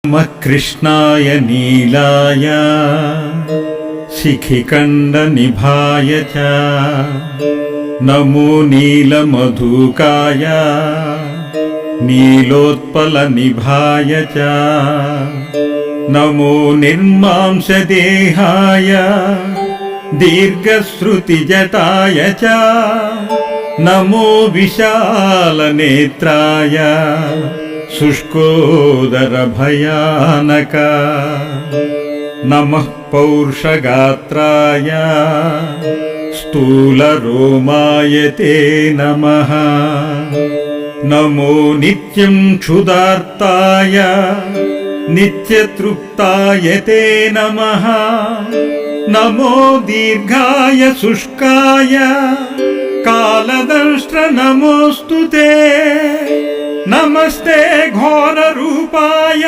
नमः कृष्णाय नीलाय शिखिखण्डनिभाय च नमो नीलमधुकाय नीलोत्पलनिभाय च नमो निर्मांसदेहाय दीर्घश्रुतिजटाय च नमो विशालनेत्राय शुष्कोदरभयानक नमः पौरुषगात्राय स्थूलरोमाय ते नमः नमो नित्यं क्षुधार्ताय नित्यतृप्ताय ते नमः नमो दीर्घाय शुष्काय कालदंष्ट्र नमोऽस्तु ते नमस्ते घोररूपाय